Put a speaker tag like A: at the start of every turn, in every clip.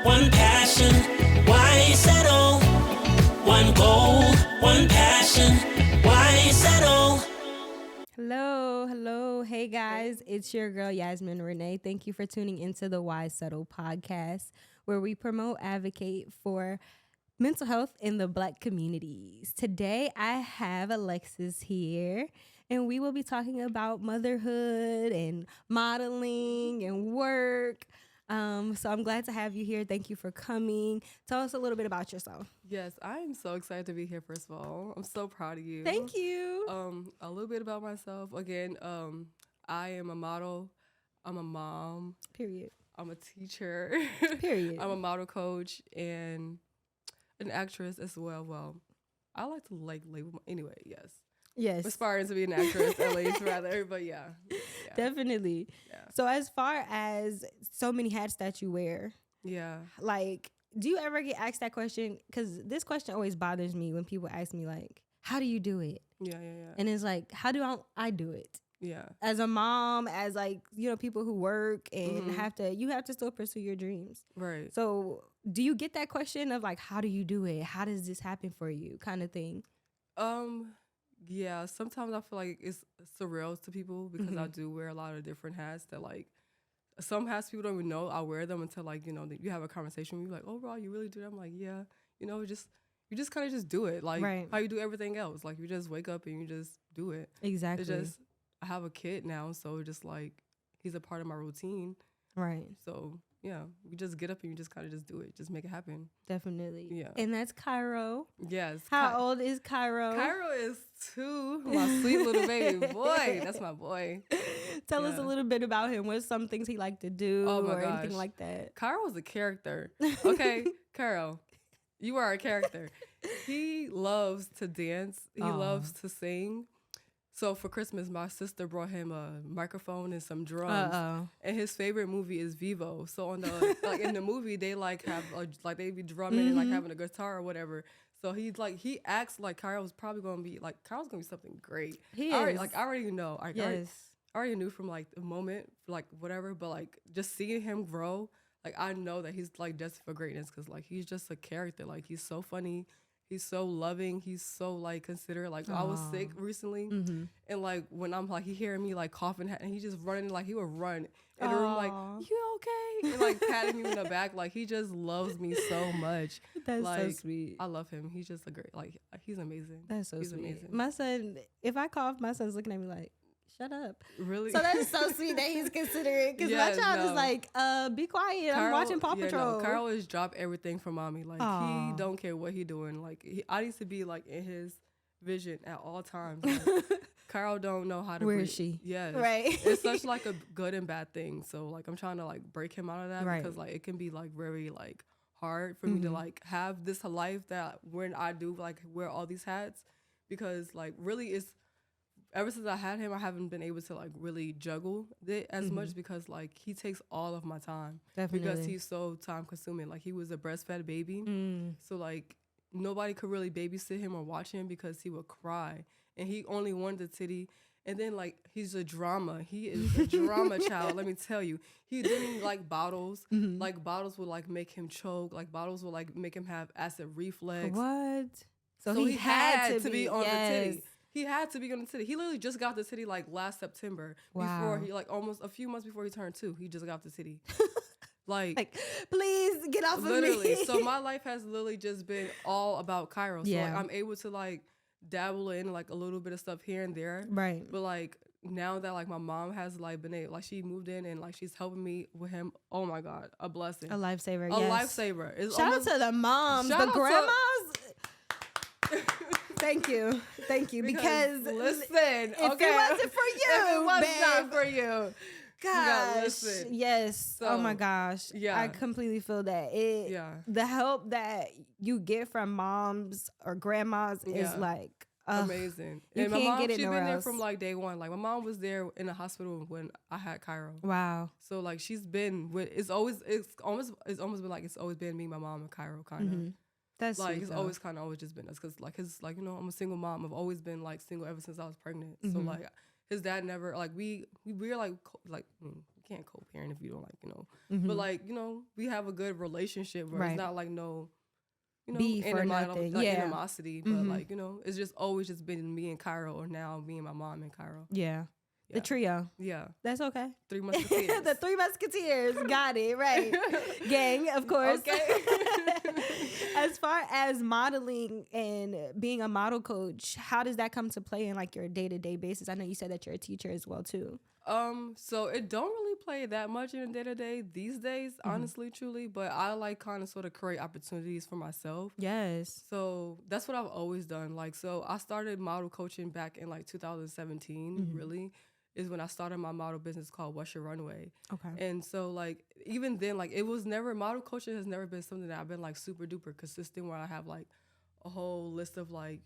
A: one passion. Why settle? One goal, one passion. Why settle?
B: Hello. Hey guys, it's your girl Yasmin Renee. Thank you for tuning into the Why Settle podcast, where we promote, advocate for mental health in the Black communities. Today I have Alexis here, and we will be talking about motherhood and modeling and work. So I'm glad to have you here. Thank you for coming. Tell us a little bit about yourself.
C: Yes, I am so excited to be here, first of all. I'm so proud of you.
B: Thank you.
C: A little bit about myself. Again, I am a model. I'm a mom.
B: Period.
C: I'm a teacher.
B: Period.
C: I'm a model coach and an actress as well. Well, I like to label anyway, yes.
B: Yes.
C: Aspiring to be an actress, at least, rather. But yeah.
B: Definitely.
C: Yeah.
B: So as far as so many hats that you wear,
C: Yeah.
B: like, do you ever get asked that question? Because this question always bothers me when people ask me, like, how do you do it?
C: Yeah.
B: And it's like, how do I do it?
C: Yeah.
B: As a mom, as like, people who work and you have to still pursue your dreams.
C: Right.
B: So do you get that question of like, how do you do it? How does this happen for you? Kind of thing.
C: Yeah, sometimes I feel like it's surreal to people because I do wear a lot of different hats that, like, some hats people don't even know I wear them until, like, you have a conversation with me, like, oh, bro, you really do that? I'm like, yeah, you just kind of just do it. Like, how you do everything else. Like, you just wake up and you just do it.
B: Exactly.
C: It's just, I have a kid now, so just, like, he's a part of my routine.
B: Right.
C: So, yeah, you just get up and you just kind of just do it. Just make it happen.
B: Definitely.
C: Yeah.
B: And that's Cairo.
C: Yes.
B: How old is Cairo?
C: Cairo is 2. My sweet little baby boy. That's my boy.
B: Tell us a little bit about him. What's some things he liked to do or
C: gosh.
B: anything like that?
C: Cairo was a character. Okay, Cairo, you are a character. He loves to dance. He loves to sing. So for Christmas, my sister brought him a microphone and some drums. And his favorite movie is Vivo. So on the in the movie, they they be drumming and like having a guitar or whatever. So he acts like Cairo's probably gonna be something great.
B: He
C: I
B: is.
C: already know.
B: Yes.
C: I already knew from like the moment, like whatever. But like just seeing him grow, like I know that he's like destined for greatness because like he's just a character. Like he's so funny. He's so loving. He's so like considerate. Like I was sick recently, and like when I'm like he hearing me like coughing, and he just running like he would run in the room like you okay, and like patting me in the back. Like he just loves me so much.
B: That's
C: like,
B: so sweet.
C: I love him. He's just a great he's amazing.
B: That's so
C: he's
B: sweet.
C: amazing.
B: My son, if I cough, my son's looking at me like, shut up.
C: Really?
B: So that's so sweet that he's considerate because my child is like, be quiet. I'm watching Paw Patrol.
C: Carl is drop everything for mommy. Like he don't care what he doing. Like I need to be like in his vision at all times. Like, Carl don't know how to
B: Where
C: breathe.
B: is she?
C: Yes.
B: Right.
C: It's such like a good and bad thing. So like I'm trying to like break him out of that because like it can be like very like hard for me to like have this life that when I do like wear all these hats because like really it's ever since I had him, I haven't been able to like really juggle it as much because like he takes all of my time.
B: Definitely.
C: Because he's so time consuming. Like he was a breastfed baby. So like nobody could really babysit him or watch him because he would cry. And he only wanted the titty. And then like he's a drama. He is a drama child, let me tell you. He didn't like bottles. Like bottles would like make him choke. Like bottles would like make him have acid reflux.
B: What?
C: So he had to be on the titty. He had to be on the titty. He literally just got the titty like last September.
B: Wow.
C: Before he like almost a few months before he turned 2. He just got the titty. like
B: please get off
C: literally.
B: of me.
C: So my life has literally just been all about Cairo. So like, I'm able to like dabble in like a little bit of stuff here and there.
B: Right.
C: But like now that like my mom has like been able, like she moved in and like she's helping me with him. Oh my God, a blessing.
B: A lifesaver.
C: A lifever. It's
B: Shout out to the moms, the grandmas. Thank you. Because
C: listen,
B: if it wasn't for you,
C: if it was
B: babe,
C: not for you,
B: gosh, yes.
C: So,
B: oh my gosh,
C: yeah.
B: I completely feel that. The help that you get from moms or grandmas is like
C: amazing.
B: You
C: and
B: can't
C: my mom,
B: get it
C: she's
B: nowhere
C: been there
B: else.
C: from like day one. Like my mom was there in the hospital when I had Cairo.
B: Wow.
C: So like she's been with. It's almost been like it's always been me, my mom, and Cairo kind of.
B: That's
C: like
B: sweet,
C: it's
B: though.
C: always kind of always just been us because like his like I'm a single mom. I've always been like single ever since I was pregnant. So like his dad never like we're like can't co-parent if you don't like,
B: Mm-hmm.
C: but like, we have a good relationship where it's not like no,
B: beef or nothing.
C: like
B: Yeah.
C: animosity, but like, it's just always just been me and Cairo, or now me and my mom and Cairo.
B: Yeah.
C: Yeah.
B: The trio.
C: Yeah.
B: That's okay.
C: 3 Musketeers.
B: The 3 Musketeers. Got it. Right. Gang, of course.
C: Okay.
B: As far as modeling and being a model coach, how does that come to play in like your day-to-day basis? I know you said that you're a teacher as well too.
C: So it don't really play that much in day-to-day these days, honestly, truly, but I like kind of sort of create opportunities for myself.
B: Yes.
C: So that's what I've always done. Like, so I started model coaching back in like 2017, really, is when I started my model business called What's Your Runway.
B: Okay.
C: And so like, even then, like, it was never, model coaching has never been something that I've been like super duper consistent where I have like a whole list of like,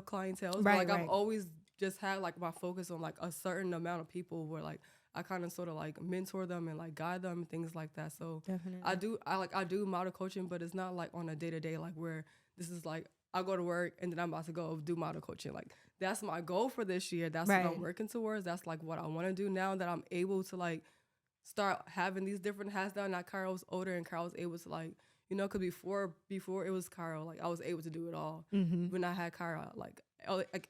C: clientele.
B: Right,
C: I've always just had like my focus on like a certain amount of people where like I kind of sort of like mentor them and like guide them and things like that. So
B: Definitely.
C: I do model coaching, but it's not like on a day-to-day like where this is like I go to work and then I'm about to go do model coaching. Like that's my goal for this year. That's what I'm working towards. That's like what I want to do now that I'm able to like start having these different hats down. Now Carol's older and Carol's able to like, because before it was Carol, like I was able to do it all. When I had Carol, like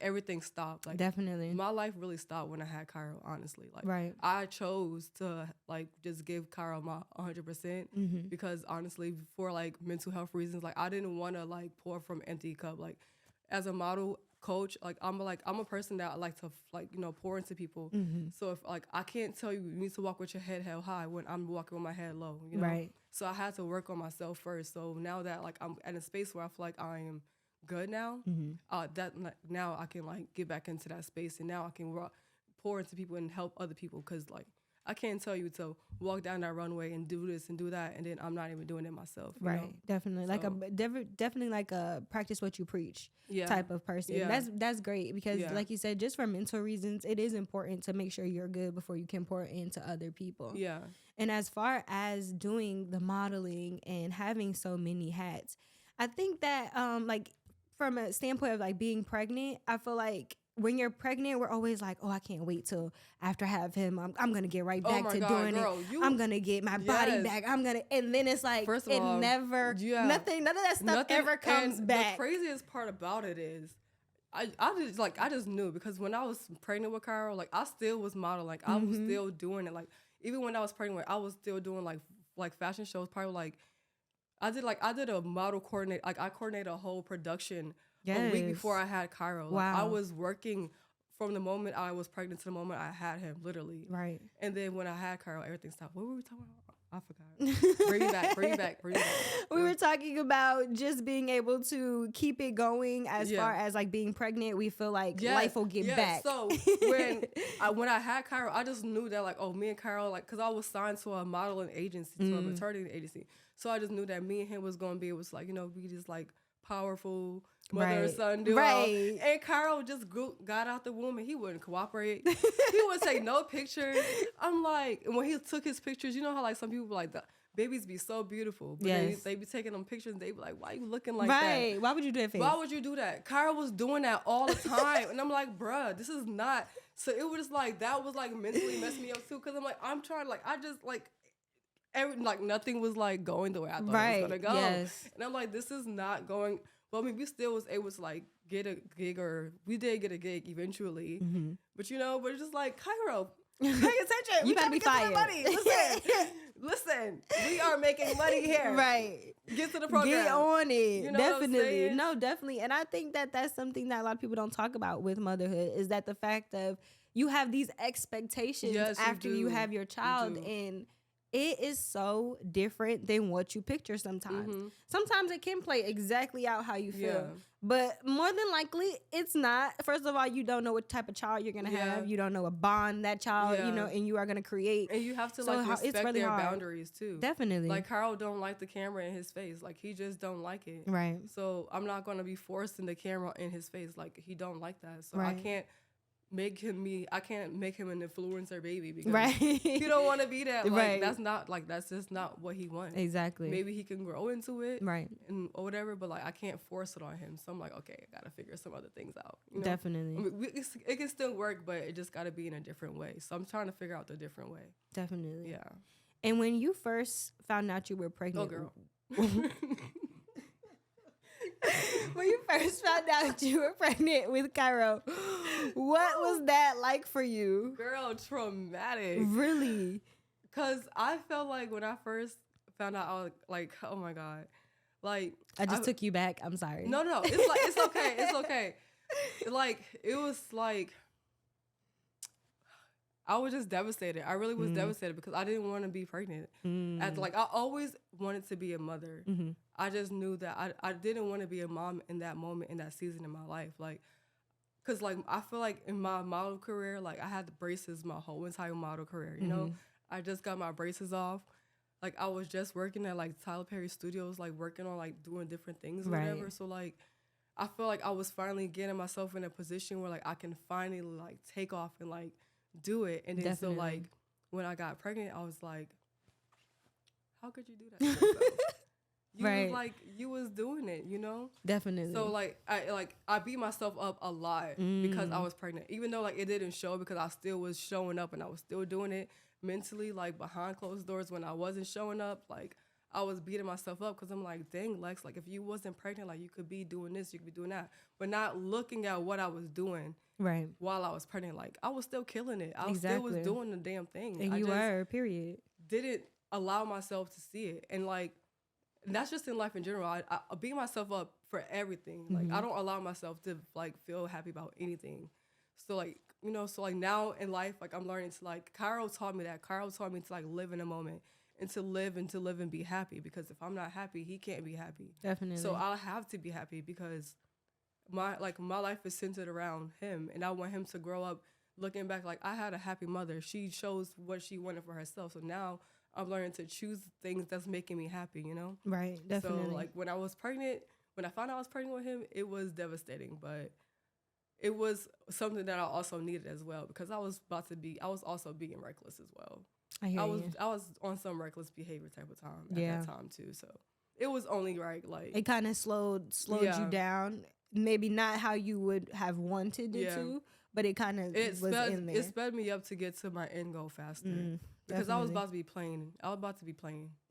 C: everything stopped. Like
B: Definitely.
C: my life really stopped when I had Carol, honestly. Like
B: Right.
C: I chose to like just give Carol my 100% because honestly, for like mental health reasons, like I didn't want to like pour from empty cup. Like as a model coach, like I'm a person that I like to like, pour into people. So if like I can't tell you need to walk with your head held high when I'm walking with my head low,
B: Right.
C: So I had to work on myself first. So now that like I'm at a space where I feel like I am good now, now I can like get back into that space, and now I can pour into people and help other people, because like I can't tell you to walk down that runway and do this and do that, and then I'm not even doing it myself.
B: Right. Definitely. Definitely like a practice what you preach type of person.
C: Yeah.
B: That's great because like you said, just for mental reasons, it is important to make sure you're good before you can pour into other people.
C: Yeah.
B: And as far as doing the modeling and having so many hats, I think that like from a standpoint of like being pregnant, I feel like when you're pregnant, we're always like, oh, I can't wait till after I have him. I'm going to get right back to doing
C: girl,
B: it. I'm going to get my body back. And then it's like,
C: first of
B: it
C: all,
B: never, none of that stuff ever comes back.
C: The craziest part about it is, I just knew, because when I was pregnant with Carol, like I still was modeling. Like I was still doing it. Like even when I was pregnant with, I was still doing like fashion shows. Probably like I did a model coordinate. Like I coordinated a whole production a week before I had Cairo. Like, I was working from the moment I was pregnant to the moment I had him, literally.
B: Right.
C: And then when I had Cairo, everything stopped. What were we talking about? I forgot. Bring me back.
B: We were talking about just being able to keep it going as far as like being pregnant. We feel like life will get back.
C: So when I had Cairo, I just knew that like, oh, me and Cairo, like, because I was signed to a modeling agency, to a maternity agency. So I just knew that me and him was going to be able to like, be just like powerful mother and son duo.
B: Right.
C: And Carl just got out the womb and he wouldn't cooperate. He wouldn't take no pictures. I'm like, and when he took his pictures, you know how like some people like the babies be so beautiful, but they be taking them pictures and they be like, why you looking like that?
B: Right. Why would you do that face?
C: Why would you do that? Carl was doing that all the time. And I'm like, bruh, this is not. So it was just like, that was like mentally messing me up too. Cause I'm like, I'm trying, like, I just like, nothing was like going the way I thought it was gonna go.
B: Yes.
C: And I'm like, this is not going. Well, I mean, we still was able to like get a gig, or we did get a gig eventually. But but it's just like, Cairo, pay attention.
B: You better be fired.
C: Money. Listen, we are making money here.
B: Right.
C: Get to the program.
B: Get on it.
C: You know
B: Definitely. No, definitely. And I think that that's something that a lot of people don't talk about with motherhood, is that the fact of you have these expectations after you have your child, and it is so different than what you picture sometimes. Sometimes it can play exactly out how you feel. But more than likely, it's not. First of all, you don't know what type of child you're going to have. You don't know a bond that child, and you are going to create.
C: And you have to respect their boundaries too.
B: Definitely.
C: Like Carl don't like the camera in his face. Like he just don't like it.
B: Right.
C: So I'm not going to be forcing the camera in his face. Like he don't like that. So
B: right.
C: I can't make him me. I can't make him an influencer baby because
B: Right.
C: he don't want to be that. Like
B: Right.
C: that's just not what he wants.
B: Exactly.
C: Maybe he can grow into it,
B: Right.
C: and or whatever. But like I can't force it on him. So I'm like, okay, I gotta figure some other things out. You know?
B: Definitely.
C: I mean, it can still work, but it just gotta be in a different way. So I'm trying to figure out the different way.
B: Definitely.
C: Yeah.
B: And when you first found out you were pregnant,
C: Oh, girl.
B: when you first found out you were pregnant with Cairo, what was that like for you?
C: Girl, traumatic.
B: Really?
C: Because I felt like when I first found out, I was like, oh my God. Like,
B: I just took you back. I'm sorry.
C: No. It's like, it's okay. It's okay. Like, it was like, I was just devastated. I really was devastated because I didn't want to be pregnant. I always wanted to be a mother.
B: Mm-hmm.
C: I just knew that I didn't want to be a mom in that moment, in that season in my life. Like, because, like, I feel like in my model career, like, I had the braces my whole entire model career, you know? I just got my braces off. Like, I was just working at, like, Tyler Perry Studios, like, working on, like, doing different things or whatever. So, like, I feel like I was finally getting myself in a position where, like, I can finally, like, take off and, like, do it. And then so, like, when I got pregnant, I was like, how could you do that to yourself? You was like, you was doing it, you know?
B: Definitely.
C: So like I beat myself up a lot because I was pregnant. Even though like it didn't show because I still was showing up and I was still doing it mentally, like behind closed doors when I wasn't showing up, like I was beating myself up because I'm like, dang, Lex, like if you wasn't pregnant, like you could be doing this, you could be doing that. But not looking at what I was doing while I was pregnant. Like I was still killing it. I still was doing the damn thing.
B: And you were, period.
C: Didn't allow myself to see it. And like, that's just in life in general. I beat myself up for everything. Like I don't allow myself to like feel happy about anything. So like, you know, so like now in life, like I'm learning to like, Cairo taught me that. Cairo taught me to like live in a moment and to live and be happy, because if I'm not happy, he can't be happy.
B: Definitely.
C: So I'll have to be happy because my life is centered around him, and I want him to grow up looking back like I had a happy mother. She chose what she wanted for herself. So now I'm learning to choose things that's making me happy, you know?
B: Right, definitely.
C: So, like, when I found out I was pregnant with him, it was devastating, but it was something that I also needed as well, because I was also being reckless as well.
B: I hear you.
C: I was on some reckless behavior type of time at that time, too, so it was only right, like...
B: It kind of slowed you down, maybe not how you would have wanted it to, but it kind of was in there.
C: It sped me up to get to my end goal faster. Because I was about to be playing.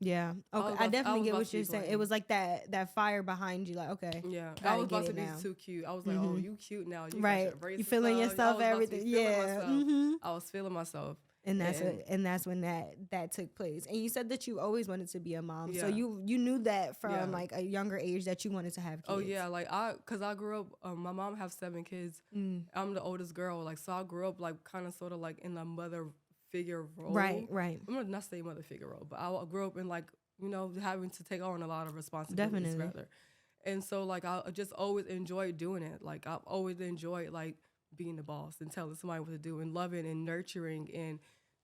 B: Yeah. Okay. I definitely get what you're saying. It was like that fire behind you. Like, okay.
C: Yeah. I was about to be too cute. I was like, oh, you cute now. You
B: right.
C: got your braces
B: you feeling
C: up.
B: yourself, everything. Yeah.
C: I was feeling myself.
B: And that's when that took place. And you said that you always wanted to be a mom.
C: Yeah.
B: So you knew that from like a younger age that you wanted to have kids.
C: Oh yeah, like cause I grew up. My mom has 7 kids. I'm the oldest girl. Like so, I grew up like kind of sort of like in the mother figure role. Right. I'm gonna not say mother figure role, but I grew up in like, you know, having to take on a lot of responsibilities.
B: Definitely.
C: Rather. And so like I just always enjoyed doing it. Like I've always enjoyed like being the boss and telling somebody what to do and loving and nurturing and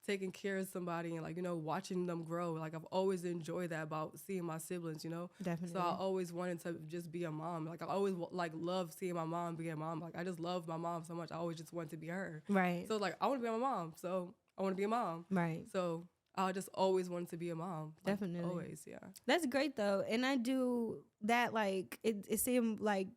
C: taking care of somebody and like, you know, watching them grow. Like I've always enjoyed that about seeing my siblings, you know?
B: Definitely.
C: So I always wanted to just be a mom. Like I always like love seeing my mom be a mom. Like I just love my mom so much. I always just wanted to be her.
B: Right.
C: So like I want to be my mom. So I want to be a mom.
B: Right.
C: So I just always wanted to be a mom. Like,
B: definitely.
C: Always, yeah.
B: That's great though. And I do that, like it seemed like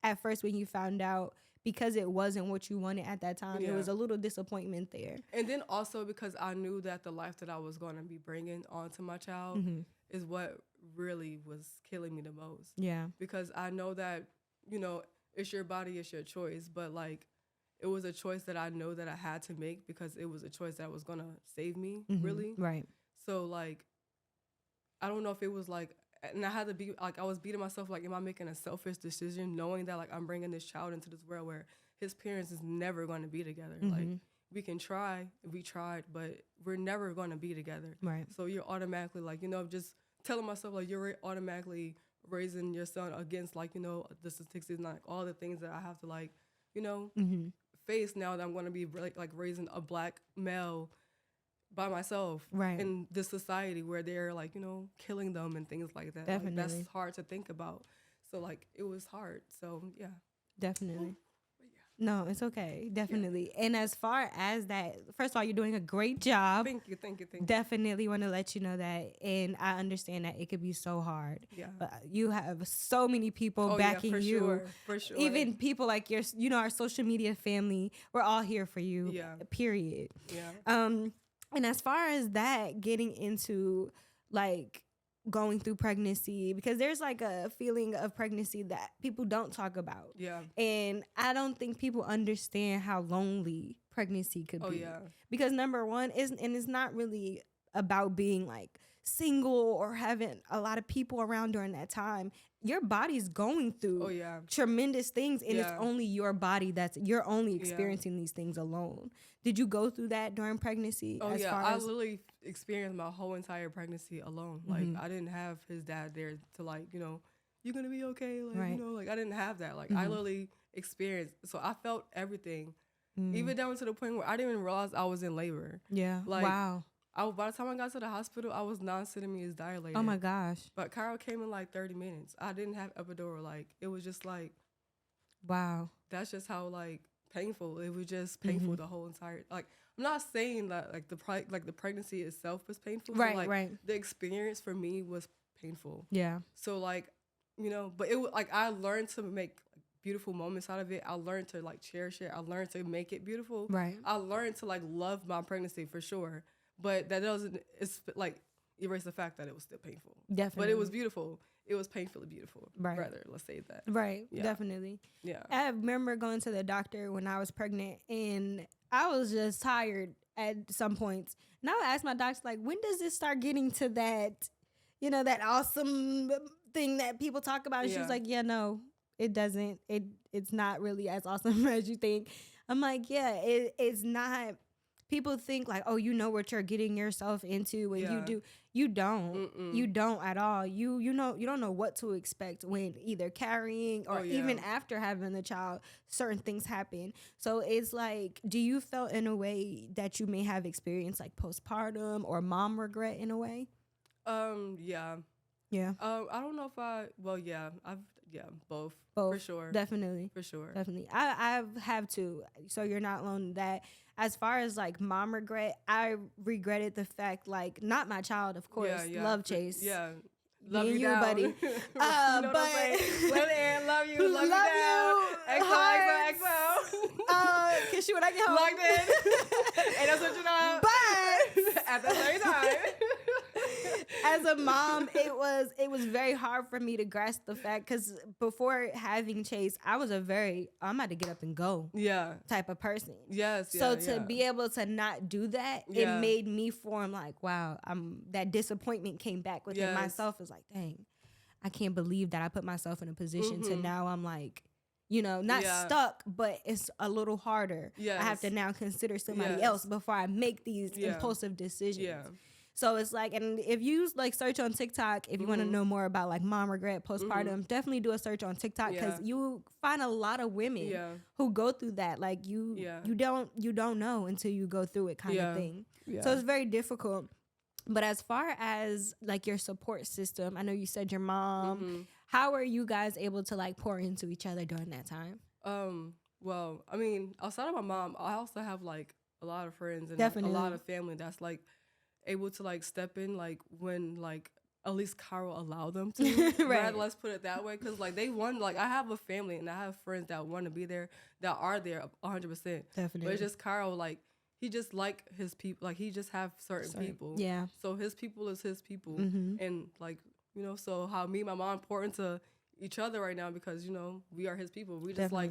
B: at first when you found out, because it wasn't what you wanted at that time, there was a little disappointment there.
C: And then also because I knew that the life that I was going to be bringing onto my child is what really was killing me the most. Yeah. Because I know that, you know, it's your body, it's your choice, but like it was a choice that I know that I had to make because it was a choice that was going to save me, really. Right. So like, I don't know if it was like, and I had to be like, I was beating myself like, am I making a selfish decision knowing that like I'm bringing this child into this world where his parents is never going to be together. Like we can try, we tried, but we're never going to be together. Right. So you're automatically like, you know, just telling myself like you're automatically raising your son against like, you know, the statistics and like all the things that I have to like, you know, face now that I'm going to be like raising a black male by myself in this society where they're like, you know, killing them and things like that. Definitely. Like, that's hard to think about. So like it was hard. So yeah.
B: Definitely. No, it's okay. Definitely. Yeah. And as far as that, first of all, you're doing a great job.
C: Thank you.
B: Definitely want to let you know that. And I understand that it could be so hard.
C: Yeah.
B: But you have so many people backing you.
C: For sure.
B: Even people like our social media family, we're all here for you.
C: Yeah.
B: Period.
C: Yeah.
B: And as far as that, getting into like going through pregnancy, because there's like a feeling of pregnancy that people don't talk about.
C: Yeah.
B: And I don't think people understand how lonely pregnancy could be.
C: Yeah.
B: Because number one it's not really about being like single or having a lot of people around during that time. Your body's going through tremendous things, and it's only your body you're only experiencing these things alone. Did you go through that during pregnancy?
C: Oh, I literally experienced my whole entire pregnancy alone. Like, I didn't have his dad there to, like, you know, you're going to be okay. Like, you know, like, I didn't have that. Like, I literally experienced. So I felt everything, even down to the point where I didn't even realize I was in labor.
B: Yeah.
C: Like,
B: wow.
C: By the time I got to the hospital, I was non-centimeters dilated.
B: Oh, my gosh.
C: But Cairo came in, like, 30 minutes. I didn't have epidural. Like, it was just, like...
B: Wow.
C: That's just how, like... painful. It was just painful the whole entire, like, I'm not saying that like the pregnancy itself was painful,
B: right,
C: but, like,
B: right.
C: The experience for me was painful.
B: Yeah.
C: So like, you know, but it was like I learned to make beautiful moments out of it. I learned to like cherish it. I learned to make it beautiful.
B: Right.
C: I learned to like love my pregnancy for sure, but that doesn't like erase the fact that it was still painful.
B: Definitely.
C: But it was beautiful. It was painfully beautiful.
B: Right.
C: Rather, let's say that.
B: Right.
C: Yeah.
B: Definitely.
C: Yeah.
B: I remember going to the doctor when I was pregnant, and I was just tired at some points. And I would ask my doctor, like, when does this start getting to that, you know, that awesome thing that people talk about? And she was like, yeah, no, it doesn't. It's not really as awesome as you think. I'm like, yeah, it's not. People think like, oh, you know what you're getting yourself into, and you don't.
C: Mm-mm.
B: You don't at all. You don't know what to expect when either carrying or even after having the child, certain things happen. So it's like, do you feel in a way that you may have experienced like postpartum or mom regret in a way?
C: Yeah.
B: Yeah.
C: I don't know if both.
B: Both.
C: For sure.
B: Definitely.
C: For sure.
B: Definitely. I have to. So you're not alone in that. As far as like mom regret, I regretted the fact, like, not my child, of course, love Chase.
C: Yeah.
B: Love you, buddy.
C: you know
B: but
C: Let it love you
B: love
C: down.
B: you.
C: XOXO.
B: Kiss you when I get home.
C: Locked in. And that's what you know.
B: But
C: at the same time.
B: As a mom, it was very hard for me to grasp the fact, because before having Chase, I was I'm about to get up and go type of person.
C: Yes.
B: So to be able to not do that, it made me form like, wow, that disappointment came back within myself. It's like, dang, I can't believe that I put myself in a position to now I'm like, you know, not stuck, but it's a little harder.
C: Yes.
B: I have to now consider somebody else before I make these impulsive decisions.
C: Yeah.
B: So it's like, and if you like search on TikTok, if you want to know more about like mom regret, postpartum, definitely do a search on TikTok, because you find a lot of women who go through that. Like you don't know until you go through it kind of thing. Yeah. So it's very difficult. But as far as like your support system, I know you said your mom, how are you guys able to like pour into each other during that time?
C: Well, I mean, outside of my mom, I also have like a lot of friends and a lot of family that's like able to like step in like when like at least Carol allowed them to. Right. Let's put it that way, because like they want, like I have a family and I have friends that want to be there, that are there 100%.
B: Definitely.
C: But it's just Carol, like he just like his people, like he just have certain people.
B: Yeah.
C: So his people is his people, and like, you know, so how me and my mom pour into each other right now, because, you know, we are his people. We just like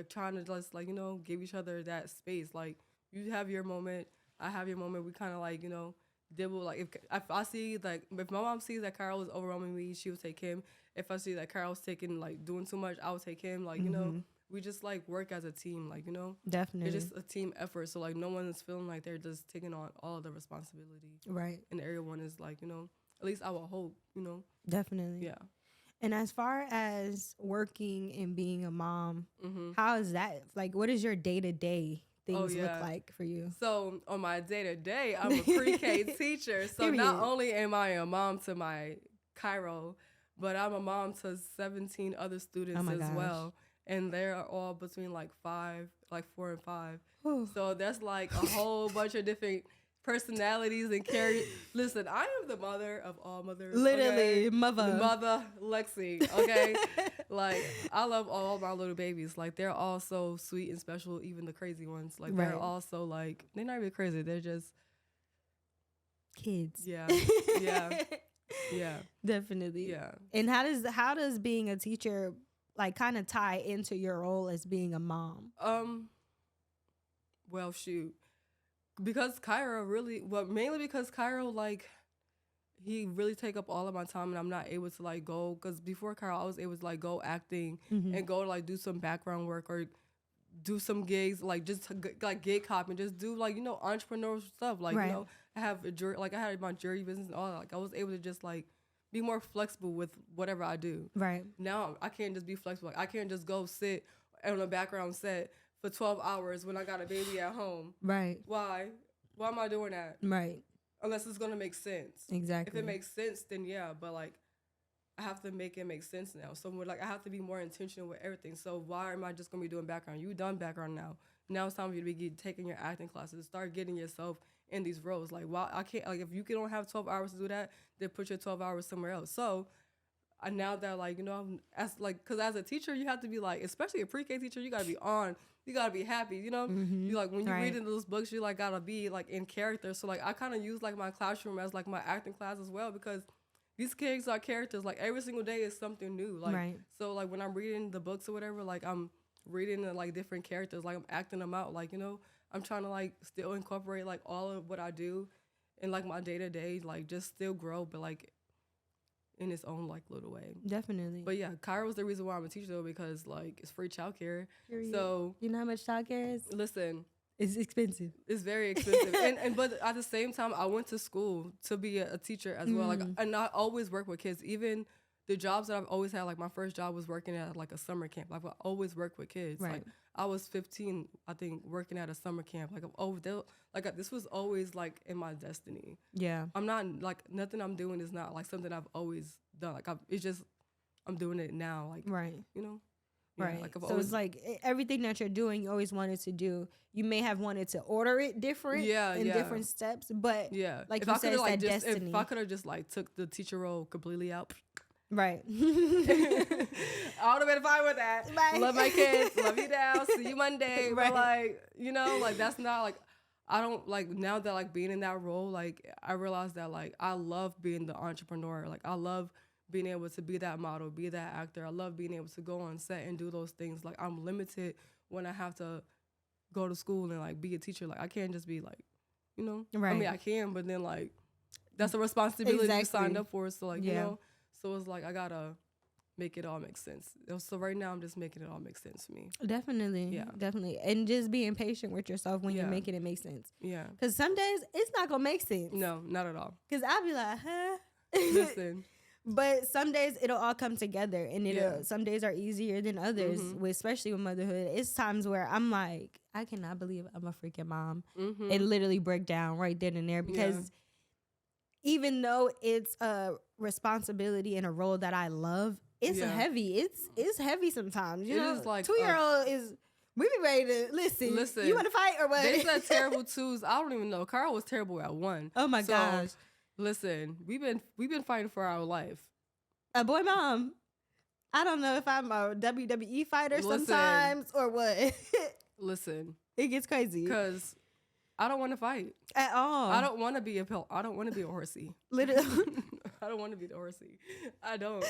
C: trying to just like, you know, give each other that space. Like you have your moment, I have your moment. We kind of like, you know, dibble. Like if I see, like, if my mom sees that Carol is overwhelming me, she will take him. If I see that Carol's taking, like, doing too much, I will take him. Like, you know, we just like work as a team. Like, you know,
B: definitely,
C: it's just a team effort. So like no one is feeling like they're just taking on all the responsibility.
B: Right.
C: And everyone is like, you know, at least I will hope, you know.
B: Definitely.
C: Yeah.
B: And as far as working and being a mom, how is that? Like, what is your day-to-day things look like for you?
C: So on my day-to-day, I'm a pre-K teacher. So not only am I a mom to my Cairo, but I'm a mom to 17 other students as well. and they're all between like 4 and 5.
B: Whew.
C: So that's like a whole bunch of different personalities and characters. Listen, I am the mother of all mothers.
B: Literally,
C: okay?
B: mother.
C: Mother Lexi. Okay, like I love all my little babies. Like they're all so sweet and special. Even the crazy ones. Like they're all so like they're not even crazy. They're just
B: kids.
C: yeah, yeah, yeah,
B: Definitely.
C: yeah.
B: And how does being a teacher like kind of tie into your role as being a mom?
C: Well, shoot. Because mainly because Cairo, like, he really take up all of my time and I'm not able to, like, go. Because before Cairo, I was able to, like, go acting and go, like, do some background work or do some gigs, like, just, like, gig hopping, just do, like, you know, entrepreneurial stuff. Like, you know, I had my jewelry business and all that. Like, I was able to just, like, be more flexible with whatever I do.
B: Right.
C: Now, I can't just be flexible. Like, I can't just go sit on a background set for 12 hours when I got a baby at home.
B: Right.
C: Why? Why am I doing that?
B: Right.
C: Unless it's going to make sense.
B: Exactly.
C: If it makes sense, then yeah. But, like, I have to make it make sense now. So, like, I have to be more intentional with everything. So, why am I just going to be doing background? You done background now. Now it's time for you to be taking your acting classes. Start getting yourself in these roles. Like, why I can't, like, if you don't have 12 hours to do that, then put your 12 hours somewhere else. So, now that, like, you know, because as a teacher, you have to be, like, especially a pre-K teacher, you got to be on. You got to be happy, you know? You like, when you read in those books, you, like, got to be, like, in character. So, like, I kind of use, like, my classroom as, like, my acting class as well because these kids are characters. Like, every single day is something new. Like, so, like, when I'm reading the books or whatever, like, I'm reading, like, different characters. Like, I'm acting them out. Like, you know, I'm trying to, like, still incorporate, like, all of what I do in, like, my day-to-day. Like, just still grow, but, like, in its own, like, little way.
B: Definitely.
C: But yeah, Cairo's the reason why I'm a teacher though, because, like, it's free childcare. So
B: you know how much childcare is?
C: Listen,
B: It's expensive.
C: it's very expensive. and but at the same time, I went to school to be a teacher as well. Like, and I always work with kids. Even the jobs that I've always had, like, my first job was working at, like, a summer camp. Like, I always worked with kids.
B: Right.
C: Like, I was 15, I think, working at a summer camp. Like, this was always, like, in my destiny.
B: Yeah.
C: I'm not, like, nothing I'm doing is not, like, something I've always done. Like, it's just, I'm doing it now. Like, you know? Yeah,
B: Right.
C: like,
B: so it's like everything that you're doing, you always wanted to do. You may have wanted to order it different in different steps, but like you said, it's that destiny.
C: If I could have just, like, took the teacher role completely out.
B: Right.
C: I would have been fine with that. Right. Love my kids. Love you now. See you Monday. Right. But, like, you know, like, that's not, like, I don't, like, now that, like, being in that role, like, I realize that, like, I love being the entrepreneur. Like, I love being able to be that model, be that actor. I love being able to go on set and do those things. Like, I'm limited when I have to go to school and, like, be a teacher. Like, I can't just be, like, you know?
B: Right.
C: I mean, I can, but then, like, that's a responsibility you signed up for. So, like, you know? So it's like, I gotta make it all make sense. So right now, I'm just making it all make sense to me.
B: Definitely. Yeah. Definitely. And just being patient with yourself when you're making it make sense.
C: Yeah.
B: Because some days it's not going to make sense.
C: No, not at all.
B: Because I'll be like, huh?
C: Listen.
B: But some days it'll all come together. And some days are easier than others, especially with motherhood. It's times where I'm like, I cannot believe I'm a freaking mom. And literally break down right then and there. Because even though it's a responsibility and a role that I love, it's heavy. It's heavy sometimes. You know,
C: like
B: 2-year-old is. We be ready to listen. You want to fight or what?
C: They said terrible twos. I don't even know. Carl was terrible at 1.
B: Oh my gosh!
C: Listen, we've been fighting for our life.
B: A boy, mom. I don't know if I'm a WWE fighter sometimes or what.
C: Listen,
B: it gets crazy
C: because I don't want to fight
B: at all.
C: I don't want to be a horsey.
B: Literally.
C: I don't want to be the horsey. I don't.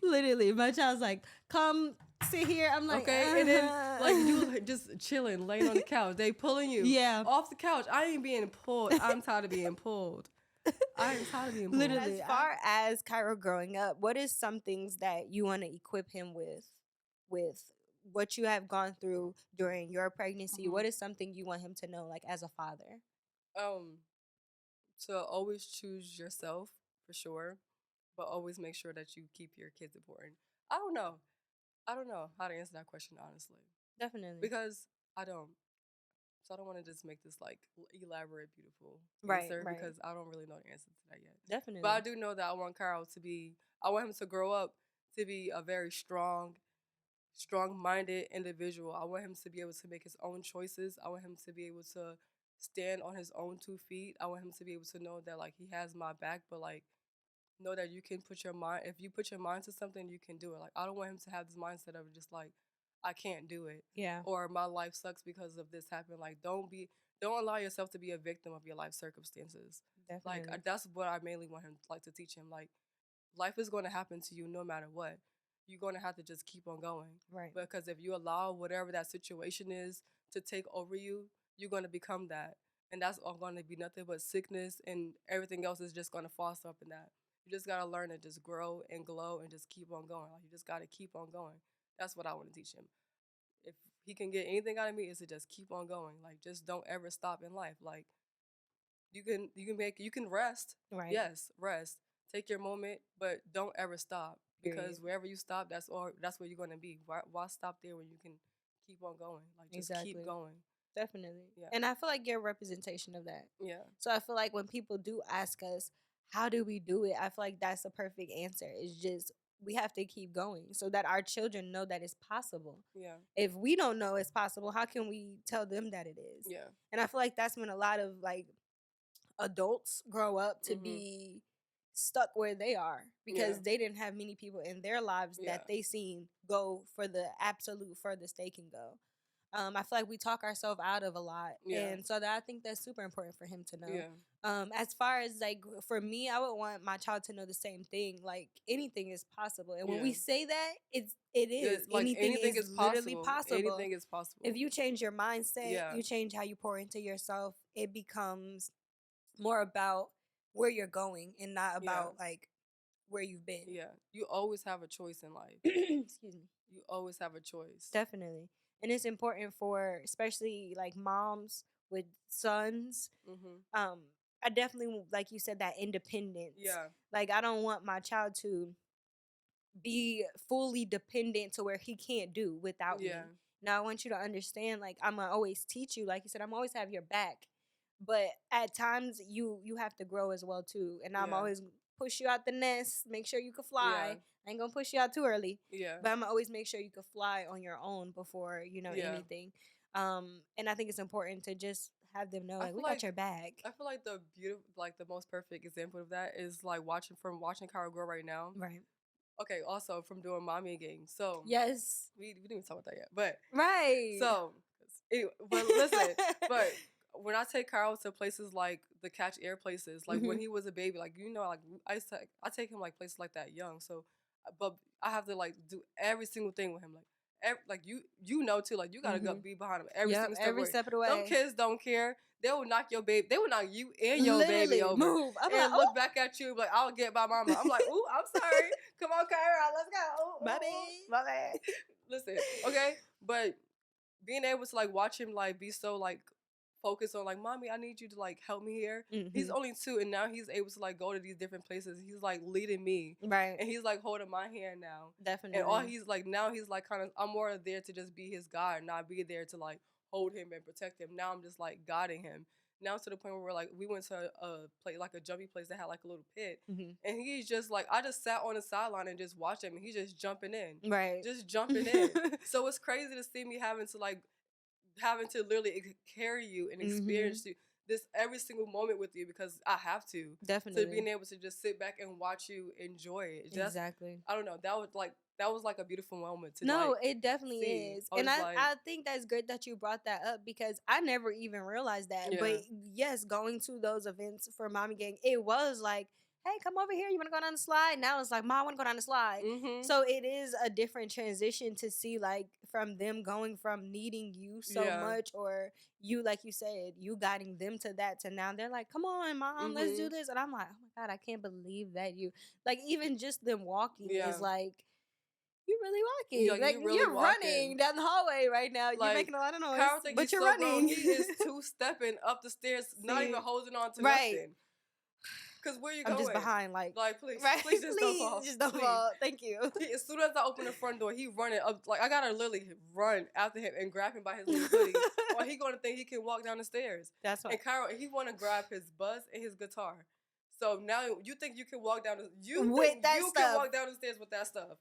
B: Literally. My child's like, come sit here. I'm like,
C: okay. And then, like, you like just chilling, laying on the couch. They pulling you off the couch. I ain't being pulled. I'm tired of being pulled. I am tired of being pulled.
B: Literally. As far as Cairo growing up, what is some things that you want to equip him with what you have gone through during your pregnancy? What is something you want him to know, like, as a father?
C: To always choose yourself, for sure, but always make sure that you keep your kids important. I don't know how to answer that question, honestly.
B: Definitely.
C: Because I don't. So I don't want to just make this, like, elaborate, beautiful answer because I don't really know the answer to that yet.
B: Definitely.
C: But I do know that I want him to grow up to be a very strong, strong-minded individual. I want him to be able to make his own choices. I want him to be able to stand on his own 2 feet. I want him to be able to know that like he has my back, but like know that you can put your mind, if you put your mind to something, you can do it. Like I don't want him to have this mindset of just like I can't do it.
B: Yeah.
C: Or my life sucks because of this happened. Like don't allow yourself to be a victim of your life circumstances.
B: Definitely.
C: Like that's what I mainly want him like to teach him. Like life is going to happen to you no matter what. You're going to have to just keep on going.
B: Right.
C: Because if you allow whatever that situation is to take over you, you're going to become that. And that's all going to be nothing but sickness, and everything else is just going to foster up in that. You just got to learn to just grow and glow and just keep on going. Like you just got to keep on going. That's what I want to teach him. If he can get anything out of me, is to just keep on going. Like just don't ever stop in life. Like you can rest.
B: Right.
C: Yes, rest. Take your moment, but don't ever stop. Because
B: Period.
C: wherever you stop, that's where you're gonna be. Why stop there when you can keep on going? Like just
B: Exactly.
C: keep going.
B: Definitely.
C: Yeah.
B: And I feel like you're a representation of that.
C: Yeah.
B: So I feel like when people do ask us, how do we do it? I feel like that's the perfect answer. It's just we have to keep going so that our children know that it's possible.
C: Yeah.
B: If we don't know it's possible, how can we tell them that it is?
C: Yeah.
B: And I feel like that's when a lot of like adults grow up to
C: Mhm.
B: be stuck where they are because
C: Yeah.
B: they didn't have many people in their lives
C: Yeah.
B: that they seen go for the absolute furthest they can go. I feel like we talk ourselves out of a lot,
C: Yeah.
B: and so that I think that's super important for him to know.
C: Yeah.
B: As far as like for me, I would want my child to know the same thing. Like anything is possible, and when we
C: Yeah.
B: say that, it is
C: Like
B: anything is literally possible.
C: Anything is possible.
B: If you change your mindset,
C: Yeah.
B: you change how you pour into yourself, it becomes more about where you're going and not about like where you've been.
C: Yeah. You always have a choice in life.
B: Excuse me.
C: You always have a choice.
B: Definitely. And it's important for especially like moms with sons.
C: Mhm.
B: I definitely, like you said, that independence.
C: Yeah.
B: Like I don't want my child to be fully dependent to where he can't do without me.
C: Yeah.
B: Now I want you to understand, like I'm gonna always teach you, like you said, I'm always have your back. But at times you have to grow as well too. And I'm
C: Yeah.
B: always push you out the nest, make sure you can fly.
C: Yeah.
B: I ain't gonna push you out too early.
C: Yeah.
B: But I'm gonna always make sure you can fly on your own before,
C: Yeah.
B: anything. And I think it's important to just have them know
C: I
B: like we
C: feel
B: got
C: like-
B: your back.
C: I feel like the most perfect example of that is like watching Kyle grow right now.
B: Right.
C: Okay, also from doing mommy games. So
B: Yes.
C: we didn't even talk about that yet. But
B: Right.
C: so anyway, but listen, but when I take Kyle to places like the catch air places, like when he was a baby, like like I take him like places like that young. So but I have to like do every single thing with him, like you know too, like you gotta go be behind him every single step.
B: Every step of the way.
C: Some kids don't care. They will knock your baby. They will knock you and your baby
B: Literally,
C: over.
B: move. I'm
C: and
B: like,
C: look back at you like, I'll get by mama. I'm like, ooh, I'm sorry. Come on, Kyra, let's go.
B: My bad.
C: My bad. Listen, okay, but being able to like watch him like be so like focused on like, mommy, I need you to like help me here. He's only 2, and now he's able to like go to these different places. He's like leading me,
B: right,
C: and he's like holding my hand now.
B: Definitely.
C: And all he's like now he's like kind of, I'm more there to just be his guide, not be there to like hold him and protect him. Now I'm just like guiding him. Now to the point where we're like, we went to a jumpy place that had like a little pit, and he's just like, I just sat on the sideline and just watched him, and he's just jumping in,
B: right,
C: just jumping in. So it's crazy to see me having to literally carry you and experience you this every single moment with you, because I have to.
B: Definitely.
C: To being able to just sit back and watch you enjoy it.
B: Exactly.
C: I don't know. That was like a beautiful moment to
B: No,
C: like,
B: it definitely
C: see.
B: is.
C: I
B: And
C: was like-
B: I think that's good that you brought that up because I never even realized that.
C: Yeah.
B: But yes, going to those events for Mommy Gang, it was like, hey, come over here. You want to go down the slide? Now it's like, Mom, I want to go down the slide. So it is a different transition to see like from them going from needing you so much, or you, like you said, you guiding them to that, to now they're like, come on, Mom, let's do this. And I'm like, oh my God, I can't believe that you, like, even just them walking is like, you really walking.
C: Yeah,
B: like
C: you really
B: you're
C: walking.
B: running down the hallway right now. You're
C: Like,
B: making a lot of noise,
C: Carl think
B: but
C: he's
B: you're
C: so grown.
B: running.
C: He is 2-stepping up the stairs, not even holding on to nothing. Because where you going?
B: I'm just behind, like
C: please,
B: right?
C: please just don't fall.
B: Just don't
C: Please.
B: fall. Thank you.
C: As soon as I open the front door, he running up. Like, I gotta literally run after him and grab him by his little hoodie, or he gonna think he can walk down the stairs.
B: That's what.
C: And Kyra, he wanna grab his buzz and his guitar. So now you think you can walk down the, you
B: With
C: think
B: that
C: you
B: stuff.
C: can walk down the stairs with that stuff.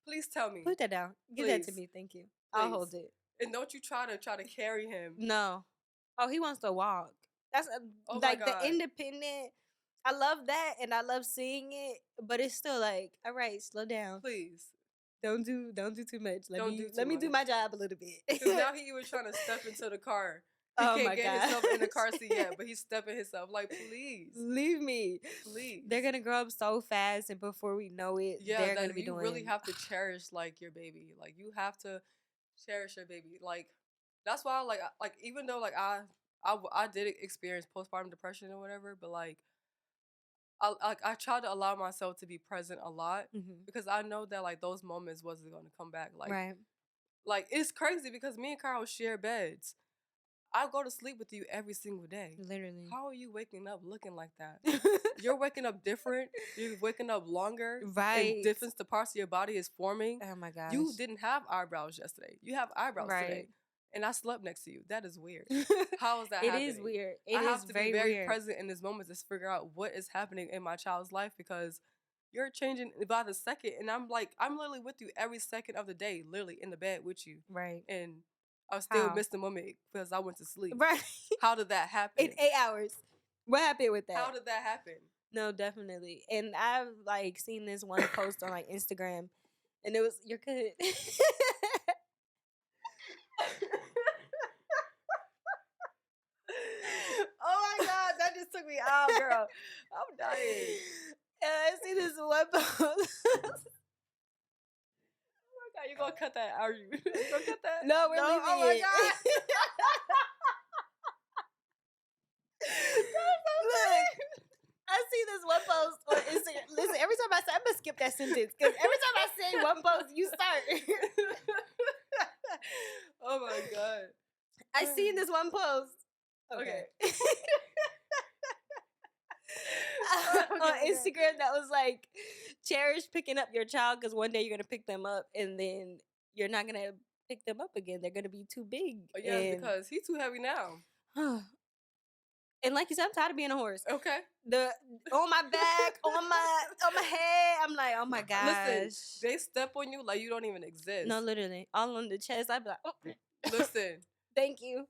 C: Please tell me.
B: Put that down. Give that to
C: Please.
B: me. Thank you. I'll hold
C: Please.
B: it.
C: And don't you try to carry him.
B: No. Oh, he wants to walk. That's
C: Oh my
B: like the
C: God.
B: independent. I love that, and I love seeing it, but it's still like, all right, slow down.
C: Please.
B: Don't do too much. Let
C: Don't
B: me
C: do too
B: let me do
C: much.
B: my job a little bit.
C: Because now he was trying to step into the car. He
B: Oh
C: can't
B: my
C: get
B: God.
C: himself in the car seat yet, but he's stepping himself. Like, please.
B: Leave me.
C: Please.
B: They're gonna grow up so fast, and before we know it,
C: Yeah,
B: they're
C: that
B: gonna be
C: you
B: doing.
C: really have to cherish like your baby. Like you have to cherish your baby. Like that's why like even though like I did experience postpartum depression or whatever, but like I try to allow myself to be present a lot because I know that like those moments wasn't gonna come back. Like
B: Right.
C: like it's crazy because me and Carl share beds. I go to sleep with you every single day.
B: Literally.
C: How are you waking up looking like that? You're waking up different. You're waking up longer.
B: Right.
C: And different the parts of your body is forming.
B: Oh my gosh.
C: You didn't have eyebrows yesterday. You have eyebrows
B: Right.
C: today. And I slept next to you. That is weird. How is that
B: It
C: happening?
B: is weird. I
C: I have to
B: very
C: be very
B: weird.
C: present in this moment to figure out what is happening in my child's life because you're changing by the second. And I'm literally with you every second of the day, literally in the bed with you.
B: Right.
C: And I still
B: How?
C: missed the moment because I went to sleep.
B: Right.
C: How did that happen?
B: In 8 hours. What happened with that?
C: How did that happen?
B: No, definitely. And I've like seen this one post on like Instagram, and it was you're good.
C: Oh my God, that just took me out, girl. I'm dying.
B: And I see this one post.
C: Oh my God, you gonna cut that? Are you gonna cut that?
B: No, we're leaving
C: Oh my
B: it.
C: God.
B: Look, I see this one post on Instagram. Listen, every time I say, I'm gonna skip that sentence because every time I say one post, you start.
C: Oh my God.
B: I seen this one post.
C: Okay.
B: On Instagram that was like, cherish picking up your child because one day you're gonna pick them up and then you're not gonna pick them up again. They're gonna be too big.
C: Oh, yeah, because he's too heavy now.
B: And like you said, I'm tired of being a horse.
C: Okay.
B: The on my back, on my head. I'm like, oh my gosh.
C: Listen, they step on you like you don't even exist.
B: No, literally, all on the chest. I'd be like, oh.
C: Listen.
B: Thank you.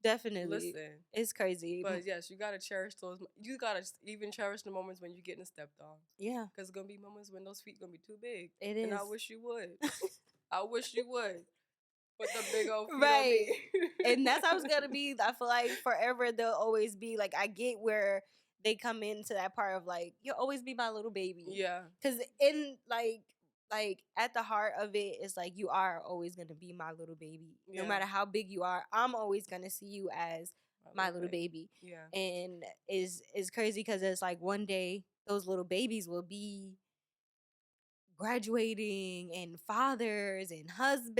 B: Definitely.
C: Listen.
B: It's crazy.
C: But yes, you gotta cherish those. You gotta even cherish the moments when you're getting stepped on.
B: Yeah.
C: Because it's gonna be moments when those feet gonna be too big.
B: It is.
C: And I wish you would. I wish you would. Put the big old feet
B: Right.
C: on me.
B: And that's how it's gonna be. I feel like forever they'll always be like, I get where they come into that part of like, you'll always be my little baby.
C: Yeah.
B: Because in like at the heart of it is like you are always gonna be my little baby.
C: Yeah.
B: No matter how big you are, I'm always gonna see you as my little baby.
C: Yeah.
B: And is crazy because it's like one day those little babies will be graduating and fathers and husbands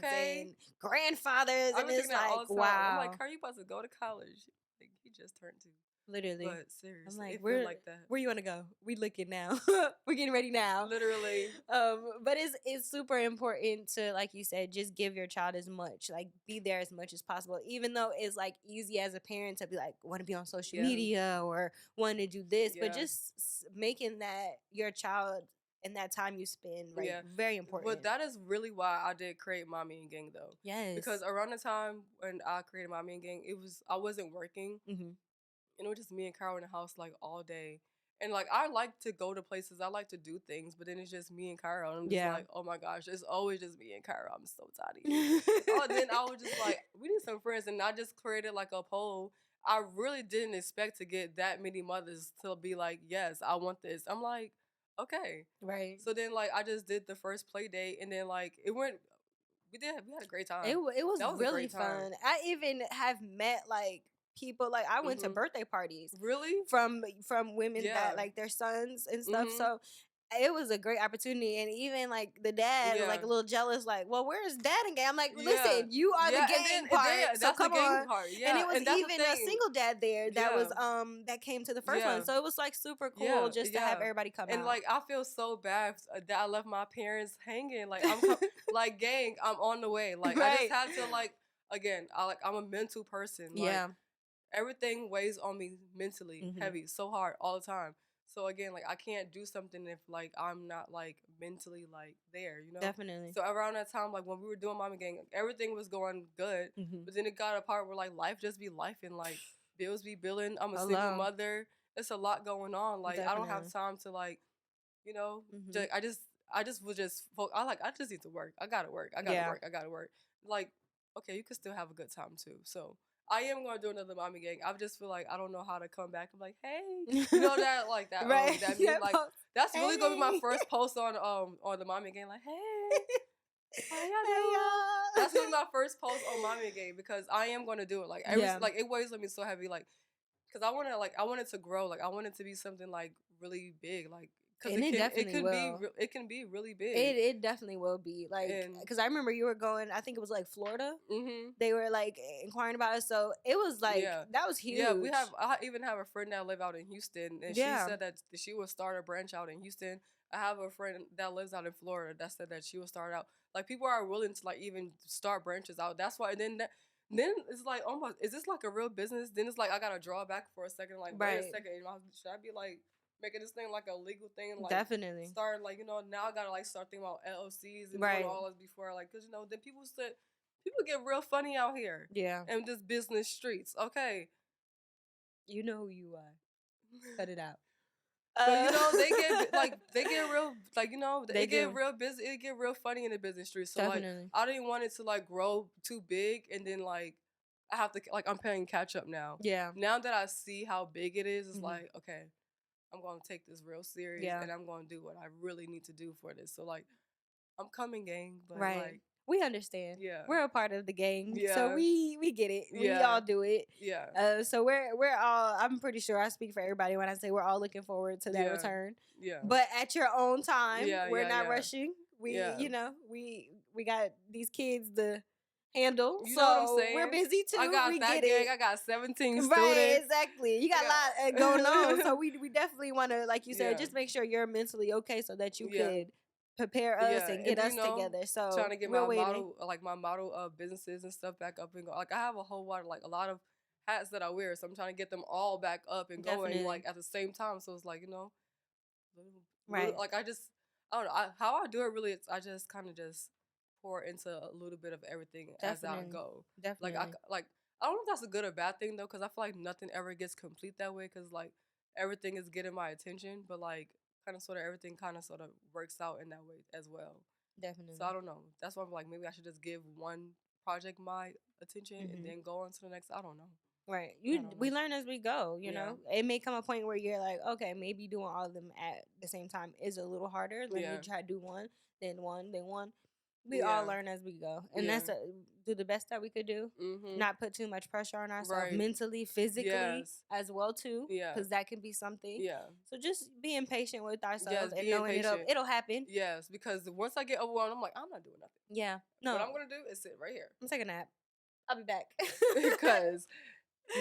B: and grandfathers,
C: I
B: and
C: be
B: it's
C: thinking that all
B: like,
C: the time.
B: wow.
C: I'm like, are you about to go to college? Like, he just turned 2.
B: Literally.
C: But seriously,
B: I'm like,
C: it feel like that.
B: where you want to go? We looking now. We're getting ready now.
C: Literally.
B: But it's super important to, like you said, just give your child as much, like be there as much as possible. Even though it's like easy as a parent to be like, want to be on social media or want to do this, but just making that your child and that time you spend, like very important.
C: But that is really why I did create Mommy and Gang though.
B: Yes.
C: Because around the time when I created Mommy and Gang, I wasn't working.
B: Mm-hmm.
C: And it was just me and Carol in the house like all day. And like I like to go to places, I like to do things, but then it's just me and Carol. And I'm just like, oh my gosh, it's always just me and Carol. I'm so tired of you. Then I was just like, we need some friends. And I just created like a poll. I really didn't expect to get that many mothers to be like, yes, I want this. I'm like, okay.
B: Right.
C: So then like I just did the first play date and then like it went, we had a great time.
B: It was really fun. I even have met like people, like I went to birthday parties.
C: Really?
B: From women that like their sons and stuff. So it was a great opportunity. And even like the dad was like a little jealous, like, well, where's dad and gang? I'm like, listen, you are the gang part. So
C: that's
B: come
C: the gang
B: on.
C: part. Yeah.
B: And it was even a single dad there that was that came to the first one. So it was like super cool just to have everybody come out.
C: And like I feel so bad that I left my parents hanging. Like I'm like, gang, I'm on the way. Like I just had to like, again, I'm a mental person. Like, everything weighs on me mentally heavy, so hard all the time. So again, like I can't do something if like I'm not like mentally like there, you know?
B: Definitely.
C: So around that time, like when we were doing Mommy Gang, everything was going good.
B: Mhm.
C: But then it got a part where like life just be life and like bills be billing. I'm a single
B: Hello.
C: mother. There's a lot going on. Like I don't have
B: Definitely.
C: time to like, you know,
B: Mhm.
C: I just was just I just need to work. I gotta work.
B: Yeah.
C: I gotta work. Like, okay, you can still have a good time too. So I am gonna do another Mommy Gang. I just feel like I don't know how to come back. I'm like, hey, you know that like that
B: Right.
C: that
B: Yeah,
C: meme, like
B: post.
C: that's really gonna be my
B: Hey.
C: first post on the Mommy Gang. Like, hey, how y'all
B: Hey,
C: doing?
B: y'all.
C: That's gonna be my first post on Mommy Gang because I am gonna do it. Like
B: Yeah.
C: like it weighs on me so heavy. Like, cause I want it to grow. Like I want it to be something like really big. Like, cause
B: And it definitely will.
C: it can be really big.
B: It definitely will be like,
C: And
B: because I remember you were going. I think it was like Florida.
C: mm-hmm.
B: They were like inquiring about it, so it was like
C: Yeah.
B: that was huge.
C: Yeah, I even have a friend that live out in Houston, and she
B: Yeah.
C: said that she would start a branch out in Houston. I have a friend that lives out in Florida that said that she would start out. Like people are willing to like even start branches out. That's why. Then it's like almost, is this like a real business? Then it's like I gotta draw back for a second. Like wait a
B: Right.
C: second, should I be like making this thing like a legal thing? Like
B: Definitely.
C: start like now I gotta like start thinking about LLCs and
B: Right.
C: doing all this before like because then people get real funny out here.
B: Yeah.
C: And this business streets. Okay.
B: You know who you are. Cut it out.
C: But they get real like
B: They
C: it get
B: do.
C: real busy. It get real funny in the business streets. So
B: Definitely.
C: like I didn't want it to like grow too big and then like I have to like I'm playing catch up now.
B: Yeah.
C: Now that I see how big it is, it's
B: Mhm.
C: like okay, I'm gonna take this real serious
B: Yeah.
C: and I'm gonna do what I really need to do for this. So like I'm coming, gang, but
B: Right.
C: like
B: We understand.
C: yeah,
B: We're a part of the gang, so
C: yeah,
B: we get it. We
C: Yeah.
B: all do it.
C: yeah,
B: So we're all. I'm pretty sure I speak for everybody when I say we're all looking forward to that
C: Yeah.
B: return.
C: yeah.
B: But at your own time,
C: Yeah,
B: we're
C: yeah,
B: not
C: yeah.
B: rushing. We,
C: Yeah.
B: we got these kids to handle.
C: You
B: so
C: know what I'm saying?
B: we're busy too.
C: I got
B: we
C: that
B: get
C: gang.
B: it.
C: I got 17
B: Right,
C: students.
B: exactly. You got a
C: I
B: lot
C: got-
B: going on. So we definitely want to, like you said,
C: Yeah.
B: just make sure you're mentally okay so that you
C: Yeah.
B: could prepare us
C: Yeah,
B: and get
C: and
B: us together. So
C: trying to get
B: we're
C: my
B: waiting.
C: model businesses and stuff back up and go. Like I have a whole lot, like a lot of hats that I wear, so I'm trying to get them all back up and going
B: Definitely.
C: like at the same time. So it's like
B: Right.
C: like I don't know how I do it. Really, I just kind of just pour into a little bit of everything as I
B: Definitely.
C: go.
B: Definitely.
C: Like I don't know if that's a good or bad thing though, because I feel like nothing ever gets complete that way. Because like everything is getting my attention, but like kind of sort of everything kind of sort of works out in that way as well.
B: Definitely.
C: So I don't know. That's why I'm like maybe I should just give one project my attention
B: Mhm.
C: and then go on to the next. I don't know.
B: Right.
C: don't
B: We
C: know.
B: learn as we go, you
C: Yeah.
B: know. It may come a point where you're like, okay, maybe doing all of them at the same time is a little harder. Let
C: Yeah.
B: me try to do one, then one, then one. We all
C: Yeah.
B: learn as we go. And
C: Yeah.
B: that's do the best that we could do.
C: Mm-hmm.
B: Not put too much pressure on ourselves
C: Right.
B: mentally, physically
C: Yes.
B: as well too.
C: Yeah.
B: Because that can be something.
C: Yeah.
B: So just being patient with ourselves
C: Yes,
B: and
C: being
B: knowing
C: patient.
B: it'll happen.
C: Yes, because once I get overwhelmed, I'm like, I'm not doing nothing.
B: Yeah. No.
C: What I'm gonna do is sit right here
B: I'm taking a nap. I'll be back.
C: because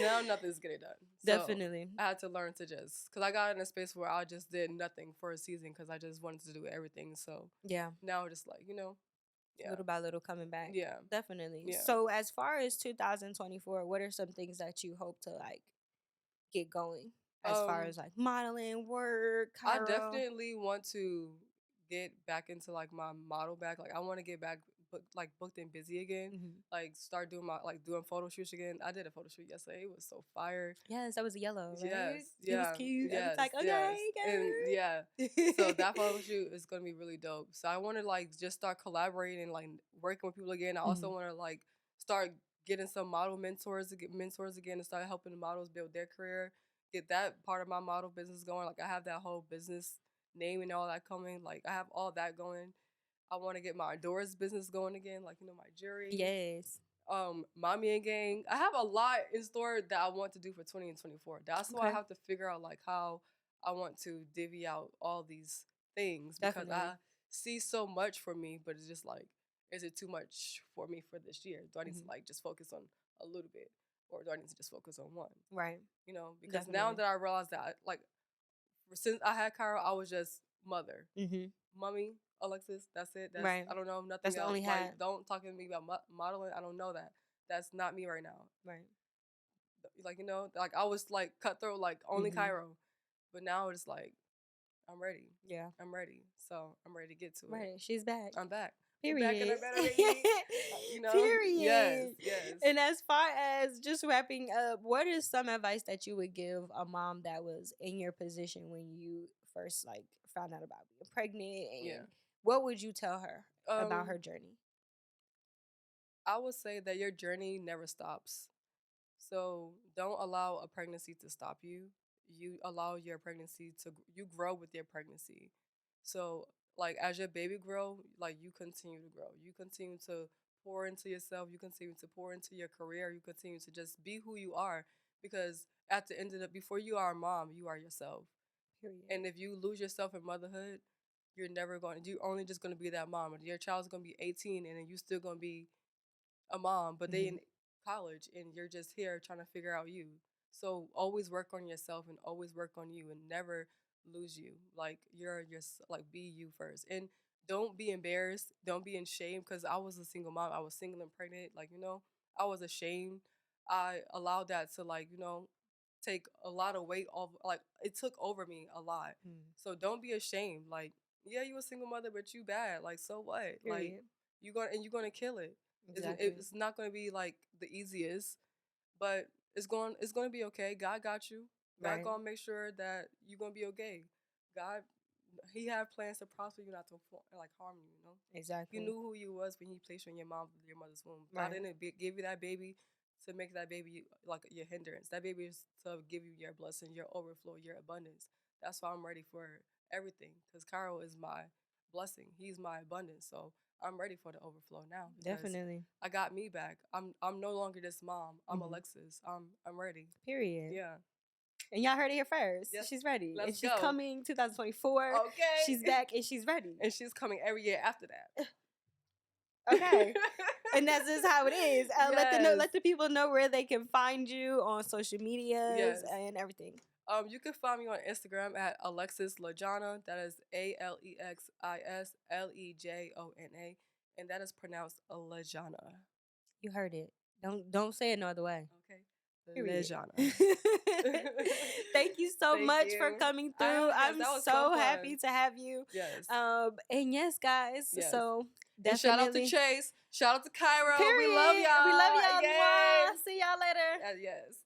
C: now nothing's getting done. So
B: Definitely.
C: I had to learn to because I got in a space where I just did nothing for a season because I just wanted to do everything. So
B: Yeah.
C: now just like yeah,
B: Little by little coming back.
C: yeah.
B: Definitely.
C: Yeah.
B: So as far as 2024, what are some things that you hope to like get going as far as like modeling, work,
C: I
B: Cairo?
C: definitely want to get back into like my model back. Like I want to get back booked and busy again.
B: Mhm.
C: Like start doing doing photo shoots again. I did a photo shoot yesterday. It was so fire.
B: Yes, that was yellow, right?
C: Yes,
B: It was cute. I
C: yes,
B: was like, okay,
C: yes. And
B: girl.
C: yeah, so that photo shoot is gonna be really dope. So I want to like just start collaborating and like working with people again. I also want to like start getting some model mentors again and start helping the models build their career. Get that part of my model business going. Like I have that whole business name and all that coming. Like I have all that going. I want to get my doors business going again. Like my jewelry.
B: Yes.
C: Mommy and Gang. I have a lot in store that I want to do for 2024. That's why I
B: Okay.
C: have to figure out like how I want to divvy out all these things because
B: Definitely.
C: I see so much for me, but it's just like, is it too much for me for this year? Do I need to like just focus on a little bit, or do I need to just focus on one?
B: Right.
C: Because now
B: Definitely.
C: that I realize that since I had Cairo, I was just mother,
B: Mm-hmm.
C: mommy, Alexis. That's it. That's,
B: Right.
C: I don't know nothing
B: That's the
C: else.
B: only hat.
C: Don't talk to me about modeling. I don't know that. That's not me right now.
B: Right.
C: Like I was like cutthroat, like only
B: Mhm.
C: Cairo. But now it's like, I'm ready.
B: Yeah.
C: I'm ready. So I'm ready to get to it.
B: Right. She's back.
C: I'm back.
B: Period.
C: Back in a better baby. You know?
B: Period.
C: Yes.
B: And as far as just wrapping up, what is some advice that you would give a mom that was in your position when you first like found out about being pregnant? And what would you tell her about her journey?
C: I would say that your journey never stops. So don't allow a pregnancy to stop you. You allow your pregnancy to, you grow with your pregnancy. So like as your baby grow, like you continue to grow. You continue to pour into yourself. You continue to pour into your career. You continue to just be who you are, because at the end of the, before you are a mom, you are yourself.
B: Period.
C: And if you lose yourself in motherhood, you're never going. You're only just going to be that mom. Your child's going to be 18, and then you still going to be a mom, but they in college, and you're just here trying to figure out you. So always work on yourself and always work on you, and never lose you. Like you're like be you first, and don't be embarrassed. Don't be in shame, because I was a single mom. I was single and pregnant. Like I was ashamed. I allowed that to take a lot of weight off. Like it took over me a lot. So don't be ashamed. Like yeah, you a single mother, but you bad. Like so what?
B: Period.
C: Like you're gonna kill it.
B: Exactly.
C: It's not going to be like the easiest, but it's going to be okay. God got you. God going to make sure that you're going to be okay. God, he have plans to prosper you, not to like harm you, you know?
B: Exactly.
C: You knew who you was when he placed you in your mother's womb. God didn't give you that baby to make that baby like your hindrance. That baby is to give you your blessing, your overflow, your abundance. That's why I'm ready for everything, because Cairo is my blessing. He's my abundance. So I'm ready for the overflow now.
B: Definitely.
C: I got me back. I'm no longer this mom. I'm Alexis. I'm ready.
B: Period.
C: Yeah.
B: And y'all heard it here first.
C: Yep.
B: She's ready.
C: Let's
B: and she's
C: go.
B: coming 2024.
C: Okay.
B: She's back and she's ready.
C: And she's coming every year after that.
B: Okay. And that's just how it is. Let the people know where they can find you on social medias and everything.
C: You can find me on Instagram at Alexis Lejona. That is ALEXISLEJONA, and that is pronounced Lejona.
B: You heard it. Don't say it no other way.
C: Okay. Lejona.
B: Thank you so much for coming through. I'm so happy to have you.
C: Yes.
B: And yes, guys.
C: Yes.
B: So definitely.
C: And shout out to Chase. Shout out to Cairo.
B: Period.
C: We love y'all.
B: We love y'all.
C: Yes.
B: See y'all later.
C: Yes.